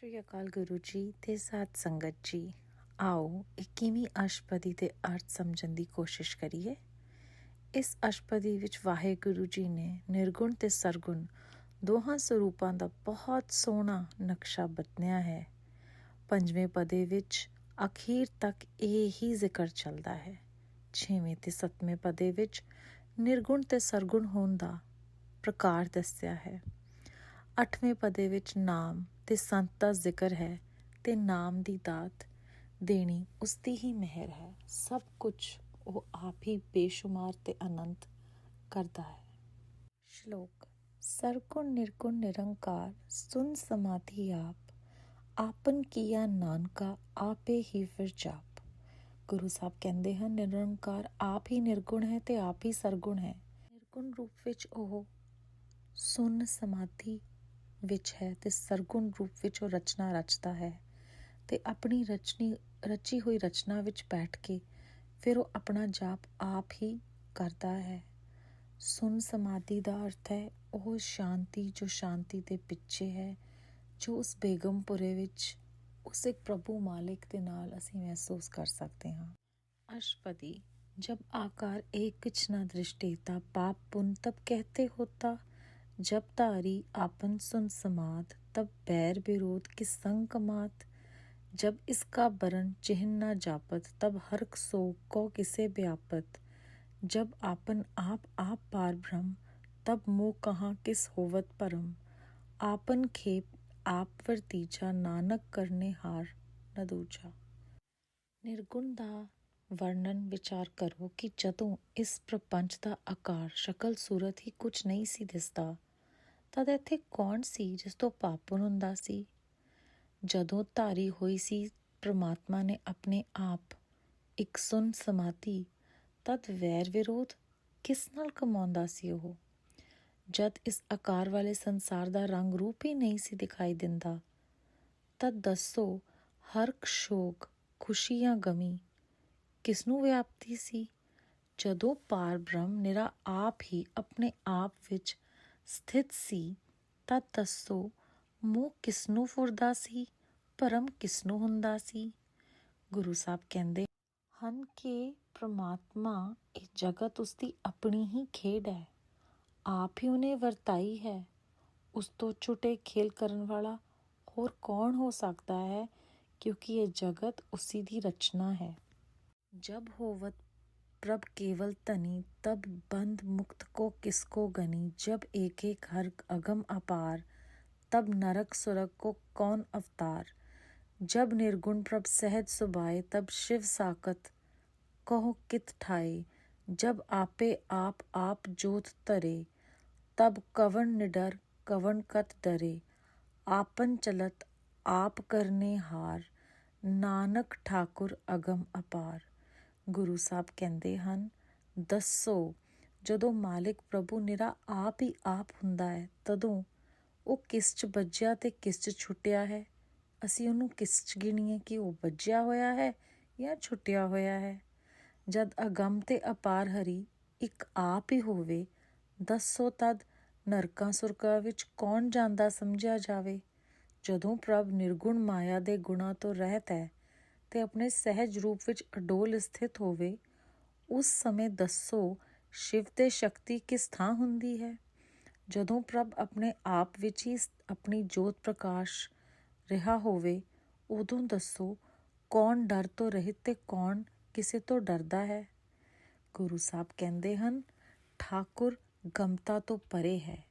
ਸ੍ਰੀ ਅਕਾਲ ਗੁਰੂ ਜੀ ਤੇ ਸਾਧ ਸੰਗਤ ਜੀ। ਆਓ 21ਵੀਂ ਅਸ਼ਟਪਦੀ ਦੇ ਅਰਥ ਸਮਝਣ ਦੀ ਕੋਸ਼ਿਸ਼ ਕਰੀਏ। ਇਸ ਅਸ਼ਟਪਦੀ ਵਿੱਚ ਵਾਹਿਗੁਰੂ ਜੀ ਨੇ ਨਿਰਗੁਣ ਤੇ ਸਰਗੁਣ ਦੋਹਾਂ ਸਰੂਪਾਂ ਦਾ ਬਹੁਤ ਸੋਹਣਾ ਨਕਸ਼ਾ ਬੰਨ੍ਹਿਆ ਹੈ। ਪੰਜਵੇਂ ਪਦੇ ਵਿੱਚ ਅਖੀਰ ਤੱਕ ਇਹ ਹੀ ਜ਼ਿਕਰ ਚੱਲਦਾ ਹੈ। ਛੇਵੇਂ ਤੇ ਸੱਤਵੇਂ ਪਦੇ ਵਿੱਚ ਨਿਰਗੁਣ ਤੇ ਸਰਗੁਣ ਹੋਣ ਦਾ ਪ੍ਰਕਾਰ ਦੱਸਿਆ ਹੈ। ਅੱਠਵੇਂ ਪਦੇ ਵਿੱਚ ਨਾਮ ਤੇ ਸੰਤ ਦਾ ਜ਼ਿਕਰ ਹੈ ਤੇ ਨਾਮ ਦੀ ਦਾਤ ਦੇਣੀ ਉਸਦੀ ਹੀ ਮਿਹਰ ਹੈ। ਸਭ ਕੁਝ ਉਹ ਆਪ ਹੀ ਬੇਸ਼ੁਮਾਰ ਤੇ ਅਨੰਤ ਕਰਦਾ ਹੈ। ਸ਼ਲੋਕ। ਸਰਗੁਣ ਨਿਰਗੁਣ ਨਿਰੰਕਾਰ ਸੁਨ ਸਮਾਧੀ ਆਪ, ਆਪਨ ਕੀਆ ਨਾਨਕਾ ਆਪੇ ਹੀ ਫਿਰ ਜਾਪ। ਗੁਰੂ ਸਾਹਿਬ ਕਹਿੰਦੇ ਹਨ ਨਿਰੰਕਾਰ ਆਪ ਹੀ ਨਿਰਗੁਣ ਹੈ ਤੇ ਆਪ ਹੀ ਸਰਗੁਣ ਹੈ। ਨਿਰਗੁਣ ਰੂਪ ਵਿੱਚ ਉਹ ਸੁਨ ਸਮਾਧੀ ਵਿੱਚ ਹੈ ਤੇ ਸਰਗੁਣ ਰੂਪ ਵਿੱਚ ਉਹ ਰਚਨਾ ਰਚਦਾ ਹੈ ਤੇ ਆਪਣੀ ਰਚੀ ਹੋਈ ਰਚਨਾ ਵਿੱਚ ਬੈਠ ਕੇ ਫਿਰ ਉਹ ਆਪਣਾ ਜਾਪ ਆਪ ਹੀ ਕਰਦਾ ਹੈ। ਸੁਨ ਸਮਾਧੀ ਦਾ ਅਰਥ ਹੈ ਉਹ ਸ਼ਾਂਤੀ ਜੋ ਸ਼ਾਂਤੀ ਦੇ ਪਿੱਛੇ ਹੈ, ਜੋ ਉਸ ਬੇਗਮਪੁਰੇ ਵਿੱਚ ਉਸ ਇੱਕ ਪ੍ਰਭੂ ਮਾਲਿਕ ਦੇ ਨਾਲ ਅਸੀਂ ਮਹਿਸੂਸ ਕਰ ਸਕਦੇ ਹਾਂ। ਅਸ਼ਟਪਦੀ। जब आकार एक किछ न दृष्टि ता पाप पुण्य तब कहते होता, जब तारी आपन सुन समाध तब बैर विरोध किस संग कमात, जब इसका बरन चिन्ह न जापत तब हर्क सोग को किसे व्यापत, जब आपन आप पार ब्रह्म तब मोह कहाँ किस होवत परम, आपन खेप आप वर्तीजा नानक करने हार न दूजा। ਨਿਰਗੁਣ ਦਾ ਵਰਣਨ ਵਿਚਾਰ ਕਰੋ ਕਿ ਜਦੋਂ ਇਸ ਪ੍ਰਪੰਚ ਦਾ ਆਕਾਰ ਸ਼ਕਲ ਸੂਰਤ ਹੀ ਕੁਝ ਨਹੀਂ ਸੀ ਦਿਸਦਾ, ਤਦ ਇੱਥੇ ਕੌਣ ਸੀ ਜਿਸ ਤੋਂ ਪਾਪਨ ਹੁੰਦਾ ਸੀ। ਜਦੋਂ ਧਾਰੀ ਹੋਈ ਸੀ ਪ੍ਰਮਾਤਮਾ ਨੇ ਆਪਣੇ ਆਪ ਇੱਕ ਸੁਨ ਸਮਾਧੀ, ਤਦ ਵੈਰ ਵਿਰੋਧ ਕਿਸ ਨਾਲ ਕਮਾਉਂਦਾ ਸੀ ਉਹ। ਜਦ ਇਸ ਆਕਾਰ ਵਾਲੇ ਸੰਸਾਰ ਦਾ ਰੰਗ ਰੂਪ ਹੀ ਨਹੀਂ ਸੀ ਦਿਖਾਈ ਦਿੰਦਾ, ਤਦ ਦੱਸੋ ਹਰਕ ਸ਼ੋਕ ਖੁਸ਼ੀ ਜਾਂ ਗਮੀ ਕਿਸ ਨੂੰ ਵਿਆਪਦੀ ਸੀ। ਜਦੋਂ ਪਾਰ ਬ੍ਰਹਮ ਨਿਰਾ ਆਪ ਹੀ ਆਪਣੇ ਆਪ ਵਿੱਚ ਸਥਿਤ ਸੀ, ਤਦ ਦੱਸੋ ਮੋਹ ਕਿਸ ਨੂੰ ਫੁਰਦਾ ਸੀ, ਭਰਮ ਕਿਸ ਨੂੰ ਹੁੰਦਾ ਸੀ। ਗੁਰੂ ਸਾਹਿਬ ਕਹਿੰਦੇ ਹਨ ਕਿ ਪ੍ਰਮਾਤਮਾ ਇਹ ਜਗਤ ਉਸਦੀ ਆਪਣੀ ਹੀ ਖੇਡ ਹੈ, ਆਪ ਹੀ ਉਹਨੇ ਵਰਤਾਈ ਹੈ। ਉਸ ਤੋਂ ਛੁੱਟੇ ਖੇਲ ਕਰਨ ਵਾਲਾ ਹੋਰ ਕੌਣ ਹੋ ਸਕਦਾ ਹੈ, क्योंकि ये जगत उसी की रचना है। जब होवत प्रभ केवल तनी तब बंध मुक्त को किसको गनी, जब एक एक हर अगम अपार तब नरक सुरग को कौन अवतार, जब निर्गुण प्रभ सहज सुभाए तब शिव साकत कहो कित ठाए, जब आपे आप जोत तरे तब कवन निडर कवन कत डरे, आपन चलत आप करने हार ਨਾਨਕ ਠਾਕੁਰ ਅਗਮ ਅਪਾਰ। ਗੁਰੂ ਸਾਹਿਬ ਕਹਿੰਦੇ ਹਨ ਦੱਸੋ ਜਦੋਂ ਮਾਲਿਕ ਪ੍ਰਭੂ ਨਿਰਾ ਆਪ ਹੀ ਆਪ ਹੁੰਦਾ ਹੈ, ਤਦੋਂ ਉਹ ਕਿਸ 'ਚ ਬੱਝਿਆ ਤੇ ਕਿਸ 'ਚ ਛੁੱਟਿਆ ਹੈ। ਅਸੀਂ ਉਹਨੂੰ ਕਿਸ 'ਚ ਗਿਣੀਏ ਕਿ ਉਹ ਬੱਝਿਆ ਹੋਇਆ ਹੈ ਜਾਂ ਛੁੱਟਿਆ ਹੋਇਆ ਹੈ। ਜਦ ਅਗਮ ਤੇ ਅਪਾਰ ਹਰੀ ਇੱਕ ਆਪ ਹੀ ਹੋਵੇ, ਦੱਸੋ ਤਦ ਨਰਕਾਂ ਸੁਰਗਾਂ ਵਿੱਚ ਕੌਣ ਜਾਂਦਾ ਸਮਝਿਆ ਜਾਵੇ। ਜਦੋਂ ਪ੍ਰਭ ਨਿਰਗੁਣ ਮਾਇਆ ਦੇ ਗੁਣਾਂ ਤੋਂ ਰਹਿਤ ਹੈ ਤੇ ਆਪਣੇ ਸਹਿਜ ਰੂਪ ਵਿੱਚ ਅਡੋਲ ਸਥਿਤ ਹੋਵੇ, ਉਸ ਸਮੇਂ ਦੱਸੋ ਸ਼ਿਵ ਤੇ ਸ਼ਕਤੀ ਕਿਸ ਥਾਂ ਹੁੰਦੀ ਹੈ। ਜਦੋਂ ਪ੍ਰਭ ਆਪਣੇ ਆਪ ਵਿੱਚ ਹੀ ਆਪਣੀ ਜੋਤ ਪ੍ਰਕਾਸ਼ ਰਿਹਾ ਹੋਵੇ, ਉਦੋਂ ਦੱਸੋ ਕੌਣ ਡਰ ਤੋਂ ਰਹਿਤ ਤੇ ਕੌਣ ਕਿਸੇ ਤੋਂ ਡਰਦਾ ਹੈ। ਗੁਰੂ ਸਾਹਿਬ ਕਹਿੰਦੇ ਹਨ ਠਾਕੁਰ ਗਮਤਾ ਤੋਂ ਪਰੇ ਹੈ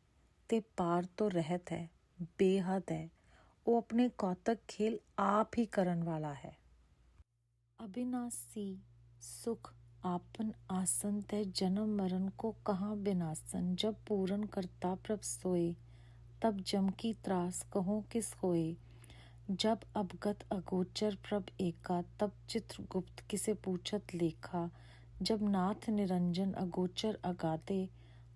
ਤੇ ਪਾਰ ਤੋਂ ਰਹਿਤ ਹੈ, ਬੇਹੱਦ ਹੈ। ਉਹ ਆਪਣੇ ਕੌਤਕ ਖੇਲ ਆਪ ਹੀ ਕਰਨ ਵਾਲਾ ਹੈ। अविनाशी सुख आपन आसन तय जन्म मरण को कहाँ बिनासन, जब पूरन करता प्रभ सोए तब जम की त्रास कहो किस होए, जब अवगत अगोचर प्रभ एका तब चित्रगुप्त किसे पूछत लेखा, जब नाथ निरंजन अगोचर अगाते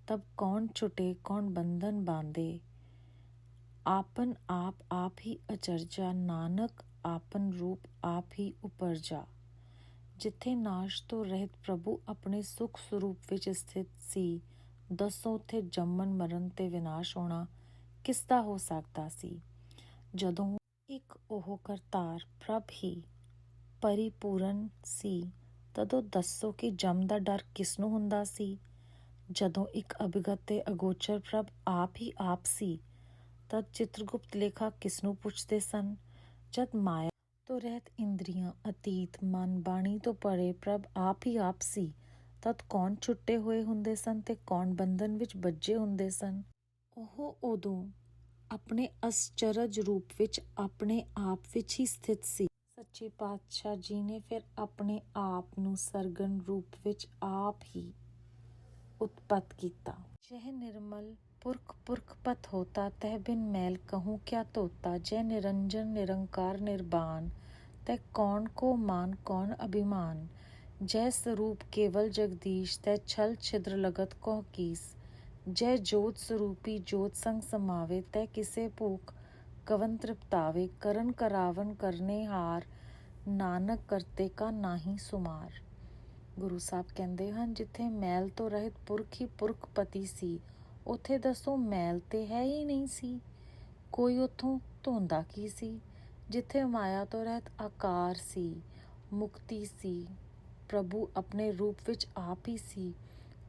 तब कौन छुटे कौन बंधन बांधे, आपन आप ही अचरजा नानक आपन रूप आप ही उपरजा। ਜਿੱਥੇ ਨਾਸ਼ ਤੋਂ ਰਹਿਤ ਪ੍ਰਭੂ ਆਪਣੇ ਸੁਖ ਸਰੂਪ ਵਿੱਚ ਸਥਿਤ ਸੀ, ਦੱਸੋ ਉੱਥੇ ਜੰਮਣ ਮਰਨ ਤੇ ਵਿਨਾਸ਼ ਹੋਣਾ ਕਿਸ ਦਾ ਹੋ ਸਕਦਾ ਸੀ। ਜਦੋਂ ਇੱਕ ਉਹ ਕਰਤਾਰ ਪ੍ਰਭ ਹੀ ਪਰਿਪੂਰਨ ਸੀ। ਤਦੋਂ ਦੱਸੋ ਕਿ ਜਮ ਦਾ ਡਰ ਕਿਸਨੂੰ ਹੁੰਦਾ ਸੀ। ਜਦੋਂ ਇੱਕ ਅਭਿਗਤ ਤੇ ਅਗੋਚਰ ਪ੍ਰਭ ਆਪ ਹੀ ਆਪ ਸੀ, ਤਦ ਚਿਤਰਗੁਪਤ ਲੇਖਾ ਕਿਸਨੂੰ ਪੁੱਛਦੇ ਸਨ। ਜਦ ਮਾਇਆ ਤੋਂ ਰਹਿਤ ਇੰਦਰੀਆਂ, ਅਤੀਤ, ਮਨ, ਬਾਣੀ ਤੋਂ ਪਰੇ ਪ੍ਰਭ ਆਪ ਹੀ ਆਪ ਸੀ, ਤਦ ਕੌਣ ਛੁੱਟੇ ਹੋਏ ਹੁੰਦੇ ਸਨ ਤੇ ਕੌਣ ਬੰਧਨ ਵਿੱਚ ਬੱਝੇ ਹੁੰਦੇ ਸਨ। ਉਹ ਉਦੋਂ ਆਪਣੇ ਅਸਚਰਜ ਰੂਪ ਵਿੱਚ ਆਪਣੇ ਆਪ ਵਿੱਚ ਹੀ ਸਥਿਤ ਸੀ। ਸੱਚੇ ਪਾਤਸ਼ਾਹ ਜੀ ਨੇ ਫਿਰ ਆਪਣੇ ਆਪ ਨੂੰ ਸਰਗਨ ਰੂਪ ਵਿੱਚ ਆਪ ਹੀ ਉਤਪਤ ਕੀਤਾ। ਜਹ ਨਿਰਮਲ ਪੁਰਖ ਪੁਰਖ ਪਤ ਹੋਤਾ, ਤਹ ਬਿਨ ਮੈਲ ਕਹੂੰ ਕਿਆ ਧੋਤਾ। ਜੈ ਨਿਰੰਜਨ ਨਿਰੰਕਾਰ ਨਿਰਬਾਨ, ਤੈ ਕੌਣ ਕੋ ਮਾਨ ਕੌਣ ਅਭਿਮਾਨ। ਜੈ ਸਰੂਪ ਕੇਵਲ ਜਗਦੀਸ਼, ਤੈ ਛਲ ਛਿद्र लगत कौ कीस। ਜੈ ਜੋਤ ਸਰੂਪੀ ਜੋਤ ਸੰਗ ਸਮਾਵੇ, ਤੈ ਕਿਸੇ ਭੂਖ ਕਵਨ ਤ੍ਰਿਪਤਾਵੇ। ਕਰਨ ਕਰਾਵਨ ਕਰਨੇ ਹਾਰ, ਨਾਨਕ ਕਰਤੇ ਕਾ ਨਾਹੀ ਸੁਮਾਰ। ਗੁਰੂ ਸਾਹਿਬ ਕਹਿੰਦੇ ਹਨ, ਜਿੱਥੇ ਮੈਲ ਤੋਂ ਰਹਿਤ ਪੁਰਖ ਹੀ ਪੁਰਖ ਪਤੀ ਸੀ, ਉੱਥੇ ਦੱਸੋ ਮੈਲ ਤੇ ਹੈ ਹੀ ਨਹੀਂ ਸੀ। ਕੋਈ ਉੱਥੋਂ ਧੋਂਦਾ ਕੀ ਸੀ। ਜਿੱਥੇ ਮਾਇਆ ਤੋਂ ਰਹਿਤ ਆਕਾਰ ਸੀ, ਮੁਕਤੀ ਸੀ, ਪ੍ਰਭੂ ਆਪਣੇ ਰੂਪ ਵਿੱਚ ਆਪ ਹੀ ਸੀ,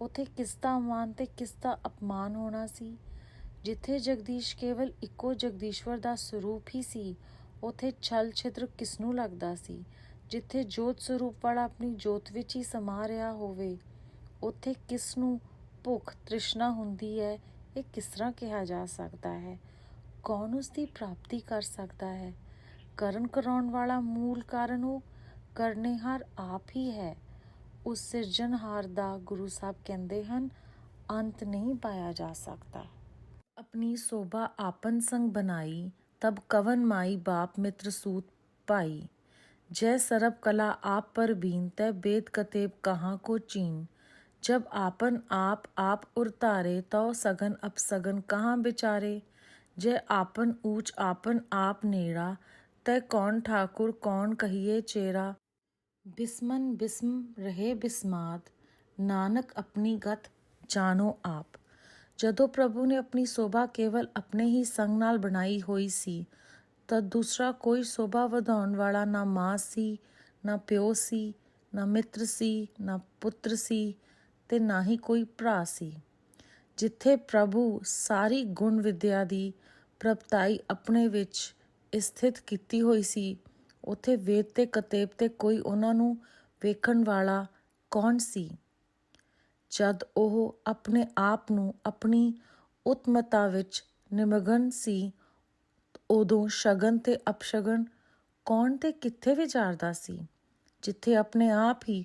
ਉੱਥੇ ਕਿਸ ਦਾ ਮਾਨ ਤੇ ਕਿਸ ਦਾ ਅਪਮਾਨ ਹੋਣਾ ਸੀ। ਜਿੱਥੇ ਜਗਦੀਸ਼ ਕੇਵਲ ਇੱਕੋ ਜਗਦੀਸ਼ਵਰ ਦਾ ਸਰੂਪ ਹੀ ਸੀ, ਉੱਥੇ ਛਲ ਛਿद्र ਕਿਸਨੂੰ ਲੱਗਦਾ ਸੀ। ਜਿੱਥੇ ਜੋਤ ਸਰੂਪ ਵਾਲਾ ਆਪਣੀ ਜੋਤ ਵਿੱਚ ਹੀ ਸਮਾ ਰਿਹਾ ਹੋਵੇ, ਉੱਥੇ ਕਿਸ ਨੂੰ ਭੁੱਖ ਤ੍ਰਿਸ਼ਨਾ ਹੁੰਦੀ ਹੈ, ਇਹ ਕਿਸ ਤਰ੍ਹਾਂ ਕਿਹਾ ਜਾ ਸਕਦਾ ਹੈ। ਕੌਣ ਉਸ ਦੀ ਪ੍ਰਾਪਤੀ ਕਰ ਸਕਦਾ ਹੈ। ਕਰਨ ਕਰਾਉਣ ਵਾਲਾ ਮੂਲ ਕਾਰਨ ਉਹ ਕਰਨੇਹਾਰ ਆਪ ਹੀ ਹੈ। ਉਸ ਸਿਰਜਣਹਾਰ ਦਾ ਗੁਰੂ ਸਾਹਿਬ ਕਹਿੰਦੇ ਹਨ, ਅੰਤ ਨਹੀਂ ਪਾਇਆ ਜਾ ਸਕਦਾ। ਆਪਣੀ ਸੋਭਾ ਆਪਨ ਸੰਗ बनाई, तब कवन माई बाप मित्र सूत पाई। जय सरब कला आप पर बीन, तय बेद कतेब कहाँ को चीन। जब आपन आप उरतारे, तो सगन अपसगन कहाँ बिचारे। जय आपन ऊंच आपन आप नेड़ा, तय कौन ठाकुर कौन कहिए चेरा। बिस्मन बिस्म रहे बिस्माद, नानक अपनी गत जानो आप। ਜਦੋਂ ਪ੍ਰਭੂ ਨੇ ਆਪਣੀ ਸੋਭਾ ਕੇਵਲ ਆਪਣੇ ਹੀ ਸੰਗ ਨਾਲ ਬਣਾਈ ਹੋਈ ਸੀ, ਤਾਂ ਦੂਸਰਾ ਕੋਈ ਸੋਭਾ ਵਧਾਉਣ ਵਾਲਾ ਨਾ ਮਾਂ ਸੀ, ਨਾ ਪਿਓ ਸੀ, ਨਾ ਮਿੱਤਰ ਸੀ, ਨਾ ਪੁੱਤਰ ਸੀ, ਤੇ ਨਾ ਹੀ ਕੋਈ ਭਰਾ ਸੀ। ਜਿੱਥੇ ਪ੍ਰਭੂ ਸਾਰੀ ਗੁਣ ਵਿਦਿਆ ਦੀ ਪ੍ਰਗਟਾਈ ਆਪਣੇ ਵਿੱਚ ਸਥਿਤ ਕੀਤੀ ਹੋਈ ਸੀ, ਉੱਥੇ ਵੇਦ ਤੇ ਕਤੇਬ ਤੇ ਕੋਈ ਉਹਨਾਂ ਨੂੰ ਵੇਖਣ ਵਾਲਾ ਕੌਣ ਸੀ। ਜਦ ਉਹ ਆਪਣੇ ਆਪ ਨੂੰ ਆਪਣੀ ਉਤਮਤਾ ਵਿੱਚ ਨਿਮਗਨ ਸੀ, ਉਦੋਂ ਸ਼ਗਨ ਤੇ ਅਪਸ਼ਗਨ ਕੌਣ ਤੇ ਕਿੱਥੇ ਵਿਚਾਰਦਾ ਸੀ। ਜਿੱਥੇ ਆਪਣੇ ਆਪ ਹੀ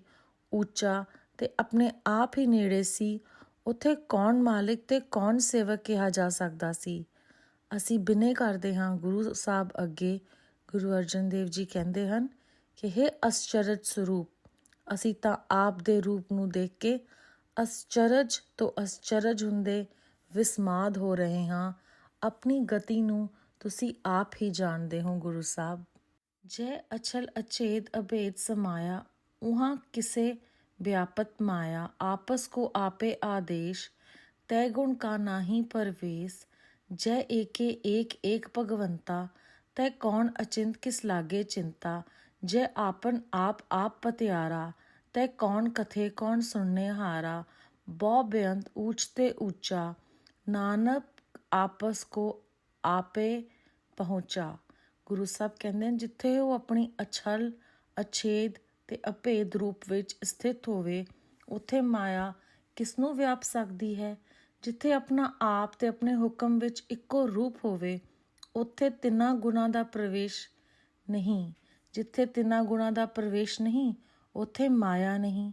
ਉੱਚਾ ਤੇ ਆਪਣੇ ਆਪ ਹੀ ਨੇੜੇ ਸੀ, ਉੱਥੇ ਕੌਣ ਮਾਲਿਕ ਤੇ ਕੌਣ ਸੇਵਕ ਕਿਹਾ ਜਾ ਸਕਦਾ ਸੀ। ਅਸੀਂ ਬਿਨੇ ਕਰਦੇ ਹਾਂ ਗੁਰੂ ਸਾਹਿਬ ਅੱਗੇ। ਗੁਰੂ ਅਰਜਨ ਦੇਵ ਜੀ ਕਹਿੰਦੇ ਹਨ ਕਿ ਇਹ ਅਸਚਰਜ ਸਰੂਪ, ਅਸੀਂ ਤਾਂ ਆਪ ਦੇ ਰੂਪ ਨੂੰ ਦੇਖ ਕੇ ਅਸਚਰਜ ਤੋਂ ਅਸਚਰਜ ਹੁੰਦੇ ਵਿਸਮਾਦ ਹੋ ਰਹੇ ਹਾਂ। ਆਪਣੀ ਗਤੀ ਨੂੰ ਤੁਸੀਂ ਆਪ ਹੀ ਜਾਣਦੇ ਹੋ ਗੁਰੂ ਸਾਹਿਬ। ਜੈ ਅਛਲ ਅਛੇਦ ਅਭੇਦ ਸਮਾਇਆ, ਉਹਾਂ ਕਿਸੇ ਵਿਆਪਤ ਮਾਇਆ। ਆਪਸ ਕੋ ਆਪੇ ਆਦੇਸ਼, ਤੈ ਗੁਣ ਕਾ ਨਾਹੀ ਪਰਵੇਸ। ਜੈ ਏਕੇ ਏਕ ਏਕ ਭਗਵੰਤਾ, ਤੈ ਕੌਣ ਅਚਿੰਤ ਕਿਸ ਲਾਗੇ ਚਿੰਤਾ। ਜੈ ਆਪਨ ਆਪ ਪਤਿਆਰਾ, ਤੈ ਕੌਣ ਕਥੇ ਕੌਣ ਸੁਣਨੇ ਹਾਰਾ। ਬਹੁ ਬੇਅੰਤ ਊਚ ਤੇ ਉੱਚਾ, ਨਾਨਕ ਆਪਸ ਕੋ ਆਪੇ ਪਹੁੰਚਾ। ਗੁਰੂ ਸਾਹਿਬ ਕਹਿੰਦੇ ਹਨ, ਜਿੱਥੇ ਉਹ ਆਪਣੀ ਅਛਲ ਅਛੇਦ ਤੇ ਅਭੇਦ ਰੂਪ ਵਿੱਚ ਸਥਿਤ ਹੋਵੇ, ਉੱਥੇ ਮਾਇਆ ਕਿਸ ਨੂੰ ਵਿਆਪ ਸਕਦੀ ਹੈ। ਜਿੱਥੇ ਆਪਣਾ ਆਪ ਤੇ ਆਪਣੇ ਹੁਕਮ ਵਿੱਚ ਇੱਕੋ ਰੂਪ ਹੋਵੇ, ਉੱਥੇ ਤਿੰਨਾਂ ਗੁਣਾਂ ਦਾ ਪ੍ਰਵੇਸ਼ ਨਹੀਂ। ਜਿੱਥੇ ਤਿੰਨਾਂ ਗੁਣਾਂ ਦਾ ਪ੍ਰਵੇਸ਼ ਨਹੀਂ, ਉੱਥੇ ਮਾਇਆ ਨਹੀਂ।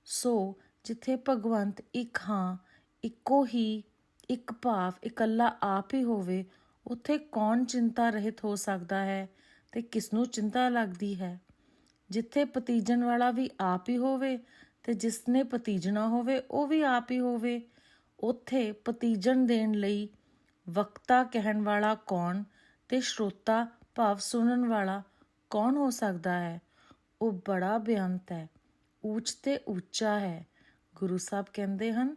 ਸੋ ਜਿੱਥੇ ਭਗਵੰਤ ਇੱਕ ਹਾਂ, ਇੱਕੋ ਹੀ, ਇੱਕ ਭਾਵ ਇਕੱਲਾ ਆਪ ਹੀ ਹੋਵੇ, ਉੱਥੇ ਕੌਣ ਚਿੰਤਾ ਰਹਿਤ ਹੋ ਸਕਦਾ ਹੈ ਤੇ ਕਿਸ ਨੂੰ ਚਿੰਤਾ ਲੱਗਦੀ ਹੈ। ਜਿੱਥੇ ਭਤੀਜਣ ਵਾਲਾ ਵੀ ਆਪ ਹੀ ਹੋਵੇ ਤੇ ਜਿਸ ਨੇ ਭਤੀਜਣਾ ਹੋਵੇ ਉਹ ਵੀ ਆਪ ਹੀ ਹੋਵੇ, ਉੱਥੇ ਭਤੀਜਣ ਦੇਣ ਲਈ ਵਕਤਾ ਕਹਿਣ ਵਾਲਾ ਕੌਣ ਤੇ ਸਰੋਤਾ ਭਾਵ ਸੁਣਨ ਵਾਲਾ ਕੌਣ ਹੋ ਸਕਦਾ ਹੈ। ਉਹ ਬੜਾ ਬੇਅੰਤ ਹੈ, ਊਚ ਤੇ ਉੱਚਾ ਹੈ। ਗੁਰੂ ਸਾਹਿਬ ਕਹਿੰਦੇ ਹਨ,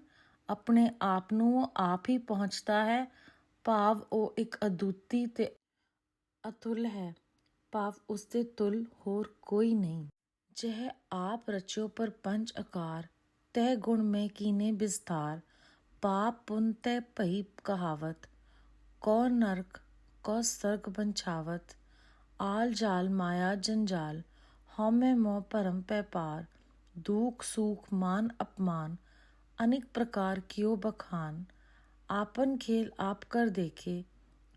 ਆਪਣੇ ਆਪ ਨੂੰ ਉਹ ਆਪ ਹੀ ਪਹੁੰਚਦਾ ਹੈ, ਭਾਵ ਉਹ ਇੱਕ ਅਦੁੱਤੀ ਤੇ ਅਤੁੱਲ ਹੈ, ਭਾਵ ਉਸਦੇ ਤੁਲ ਹੋਰ ਕੋਈ ਨਹੀਂ। ਜਹ ਆਪ ਰਚਿਓ ਪਰਪੰਚ ਆਕਾਰ, ਤੈ ਗੁਣ ਮੈਂ ਕੀਨੇ ਵਿਸਥਾਰ। ਪਾਪ ਪੁੰਨ ਤੈ ਭਈ ਕਹਾਵਤ, ਕੋ ਨਰਕ ਕੋ ਸਰਗ ਬੰਛਾਵਤ। ਆਲ ਜਾਲ ਮਾਇਆ ਜੰਜਾਲ, ਹਉਮੈ ਮੋਹ ਭਰਮ ਪੈ ਪਾਰ। दुख सुख मान अपमान, अनेक प्रकार कियो बखान। आपन खेल आप कर देखे,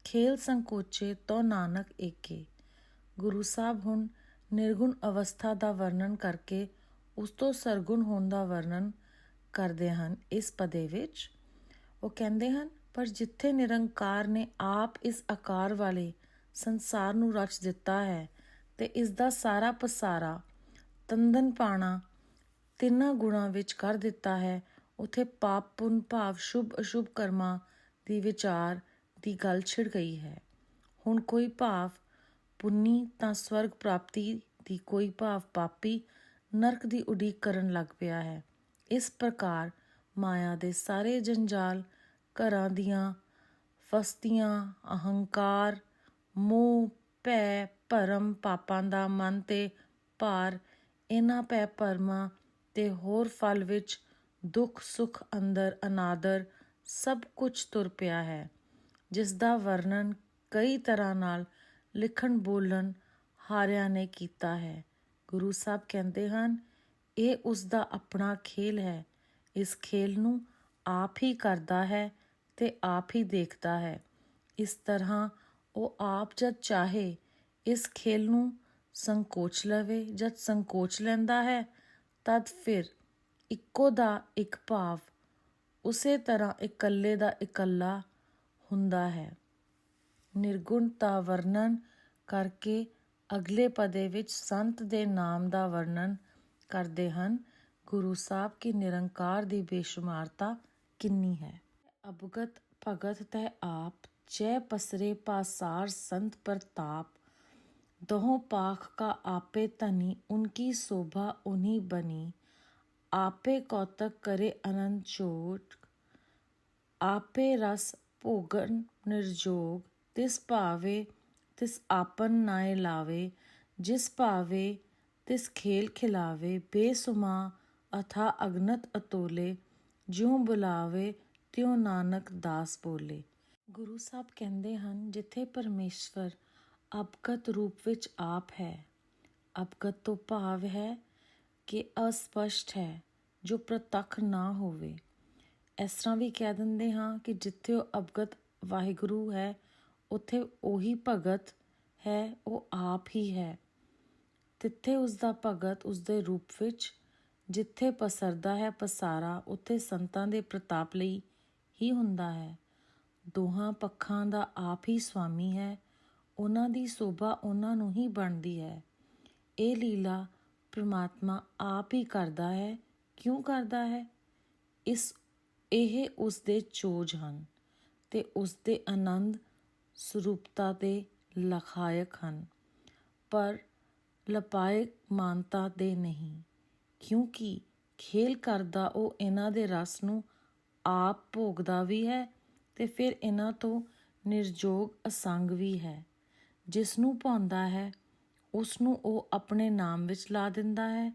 खेल संकोचे तो नानक एके। ਗੁਰੂ ਸਾਹਿਬ ਹੁਣ ਨਿਰਗੁਣ ਅਵਸਥਾ ਦਾ ਵਰਣਨ ਕਰਕੇ ਉਸ ਤੋਂ ਸਰਗੁਣ ਹੋਣ ਦਾ ਵਰਣਨ ਕਰਦੇ ਹਨ ਇਸ ਪਦੇ ਵਿੱਚ। ਉਹ ਕਹਿੰਦੇ ਹਨ, ਪਰ ਜਿੱਥੇ ਨਿਰੰਕਾਰ ਨੇ ਆਪ ਇਸ ਆਕਾਰ ਵਾਲੇ ਸੰਸਾਰ ਨੂੰ ਰਚ ਦਿੱਤਾ ਹੈ ਤੇ ਇਸ ਦਾ ਸਾਰਾ ਪਸਾਰਾ ਤੰਦਨ ਪਾਣਾ ਤਿੰਨਾਂ ਗੁਣਾਂ ਵਿੱਚ ਕਰ ਦਿੱਤਾ ਹੈ, ਉੱਥੇ ਪਾਪ ਪੁੰਨ ਭਾਵ ਸ਼ੁਭ ਅਸ਼ੁਭ ਕਰਮਾਂ ਦੀ ਵਿਚਾਰ ਦੀ ਗੱਲ ਛਿੜ ਗਈ ਹੈ। ਹੁਣ ਕੋਈ ਭਾਵ ਪੁੰਨੀ ਤਾਂ ਸਵਰਗ ਪ੍ਰਾਪਤੀ ਦੀ, ਕੋਈ ਭਾਵ ਪਾਪੀ ਨਰਕ ਦੀ ਉਡੀਕ ਕਰਨ ਲੱਗ ਪਿਆ ਹੈ। ਇਸ ਪ੍ਰਕਾਰ ਮਾਇਆ ਦੇ ਸਾਰੇ ਜੰਜਾਲ, ਘਰਾਂ ਦੀਆਂ ਫਸਤੀਆਂ, ਅਹੰਕਾਰ, ਮੋਹ, ਭੈ, ਭਰਮ, ਪਾਪਾਂ ਦਾ ਮਨ ਤੇ ਭਾਰ, ਇਹਨਾਂ ਭੈ ਭਰਮਾਂ ਤੇ ਹੋਰ ਫਲ ਵਿੱਚ ਦੁੱਖ ਸੁੱਖ ਅੰਦਰ ਅਨਾਦਰ ਸਭ ਕੁਝ ਤੁਰ ਪਿਆ ਹੈ, ਜਿਸ ਦਾ ਵਰਣਨ ਕਈ ਤਰ੍ਹਾਂ ਨਾਲ ਲਿਖਣ ਬੋਲਣ ਹਾਰਿਆਂ ਨੇ ਕੀਤਾ ਹੈ। ਗੁਰੂ ਸਾਹਿਬ ਕਹਿੰਦੇ ਹਨ, ਇਹ ਉਸ ਦਾ ਆਪਣਾ ਖੇਲ ਹੈ। ਇਸ ਖੇਲ ਨੂੰ ਆਪ ਹੀ ਕਰਦਾ ਹੈ ਤੇ ਆਪ ਹੀ ਦੇਖਦਾ ਹੈ। ਇਸ ਤਰ੍ਹਾਂ ਉਹ ਆਪ ਜਦ ਚਾਹੇ ਇਸ ਖੇਲ ਨੂੰ ਸੰਕੋਚ ਲਵੇ, ਜਦ ਸੰਕੋਚ ਲੈਂਦਾ ਹੈ ਤਦ ਫਿਰ ਇੱਕੋ ਦਾ ਇੱਕ ਭਾਵ ਉਸੇ ਤਰ੍ਹਾਂ ਇਕੱਲੇ ਦਾ ਇਕੱਲਾ ਹੁੰਦਾ ਹੈ। ਨਿਰਗੁਣ ਦਾ ਵਰਣਨ ਕਰਕੇ ਅਗਲੇ ਪਦੇ ਵਿੱਚ ਸੰਤ ਦੇ ਨਾਮ ਦਾ ਵਰਣਨ ਕਰਦੇ ਹਨ ਗੁਰੂ ਸਾਹਿਬ ਕਿ ਨਿਰੰਕਾਰ ਦੀ ਬੇਸ਼ੁਮਾਰਤਾ ਕਿੰਨੀ ਹੈ। ਅਵਗਤ ਭਗਤ ਤੈ ਆਪ, ਜੈ ਪਸਰੇ ਪਾਸਾਰ ਸੰਤ ਪ੍ਰਤਾਪ। दोहों पाख का आपे तनी, उनकी शोभा उन्हीं बनी। आपे कौतक करे अनंत जोग, आपे रस भोगन निर्जोग। तिस भावे तिस आपन नाय लावे, जिस भावे तिस खेल खिलावे। बेसुमा अथा अगनत अतोले, ज्यों बुलावे त्यों नानक दास बोले। ਗੁਰੂ ਸਾਹਿਬ ਕਹਿੰਦੇ ਹਨ, ਜਿੱਥੇ ਪਰਮੇਸ਼ਵਰ ਅਵਗਤ ਰੂਪ ਵਿੱਚ ਆਪ ਹੈ। ਅਵਗਤ ਤੋਂ ਭਾਵ ਹੈ ਕਿ ਅਸਪਸ਼ਟ ਹੈ, ਜੋ ਪ੍ਰਤੱਖ ਨਾ ਹੋਵੇ। ਇਸ ਤਰ੍ਹਾਂ ਵੀ ਕਹਿ ਦਿੰਦੇ ਹਾਂ ਕਿ ਜਿੱਥੇ ਉਹ ਅਵਗਤ ਵਾਹਿਗੁਰੂ ਹੈ, ਉੱਥੇ ਉਹੀ ਭਗਤ ਹੈ, ਉਹ ਆਪ ਹੀ ਹੈ। ਤਿੱਥੇ ਉਸਦਾ ਭਗਤ ਉਸਦੇ ਰੂਪ ਵਿੱਚ ਜਿੱਥੇ ਪਸਰਦਾ ਹੈ ਪਸਾਰਾ, ਉੱਥੇ ਸੰਤਾਂ ਦੇ ਪ੍ਰਤਾਪ ਲਈ ਹੀ ਹੁੰਦਾ ਹੈ। ਦੋਹਾਂ ਪੱਖਾਂ ਦਾ ਆਪ ਹੀ ਸਵਾਮੀ ਹੈ, ਉਹਨਾਂ ਦੀ ਸੋਭਾ ਉਹਨਾਂ ਨੂੰ ਹੀ ਬਣਦੀ ਹੈ। ਇਹ ਲੀਲਾ ਪ੍ਰਮਾਤਮਾ ਆਪ ਹੀ ਕਰਦਾ ਹੈ। ਕਿਉਂ ਕਰਦਾ ਹੈ? ਇਹ ਉਸ ਦੇ ਚੋਜ ਹਨ ਤੇ ਉਸ ਦੇ ਆਨੰਦ ਸਰੂਪਤਾ ਦੇ ਲਖਾਇਕ ਹਨ, ਪਰ ਲਪਾਇਕ ਮਾਨਤਾ ਦੇ ਨਹੀਂ, ਕਿਉਂਕਿ ਖੇਲ ਕਰਦਾ ਉਹ ਇਹਨਾਂ ਦੇ ਰਸ ਨੂੰ ਆਪ ਭੋਗਦਾ ਵੀ ਹੈ ਤੇ ਫਿਰ ਇਹਨਾਂ ਤੋਂ ਨਿਰਜੋਗ ਅਸੰਗ ਵੀ ਹੈ। ਜਿਸ ਨੂੰ ਭਾਉਂਦਾ ਹੈ ਉਸ ਨੂੰ ਉਹ ਆਪਣੇ ਨਾਮ ਵਿੱਚ ਲਾ ਦਿੰਦਾ ਹੈ,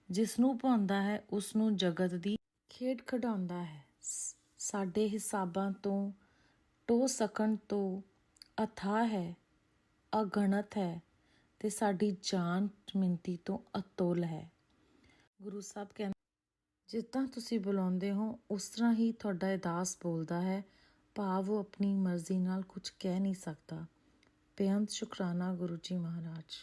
ਜਿਸ ਨੂੰ ਭਾਉਂਦਾ ਹੈ ਉਸ ਨੂੰ ਜਗਤ ਦੀ ਖੇਡ ਖਿਡਾਉਂਦਾ ਹੈ। ਸਾਡੇ ਹਿਸਾਬਾਂ ਤੋਂ ਟੋ ਸਕਣ ਤੋਂ ਅਥਾਹ ਹੈ, ਅਗਣਤ ਹੈ ਤੇ ਸਾਡੀ ਜਾਨ ਮਿਣਤੀ ਤੋਂ ਅਤੁੱਲ ਹੈ। ਗੁਰੂ ਸਾਹਿਬ ਕਹਿੰਦੇ, ਜਿੱਦਾਂ ਤੁਸੀਂ ਬੁਲਾਉਂਦੇ ਹੋ ਉਸ ਤਰ੍ਹਾਂ ਹੀ ਤੁਹਾਡਾ ਇਹ ਦਾਸ ਬੋਲਦਾ ਹੈ, ਭਾਵ ਉਹ ਆਪਣੀ ਮਰਜ਼ੀ ਨਾਲ ਕੁਝ ਕਹਿ ਨਹੀਂ ਸਕਦਾ। ਬੇਅੰਤ ਸ਼ੁਕਰਾਨਾ ਗੁਰੂ ਜੀ ਮਹਾਰਾਜ।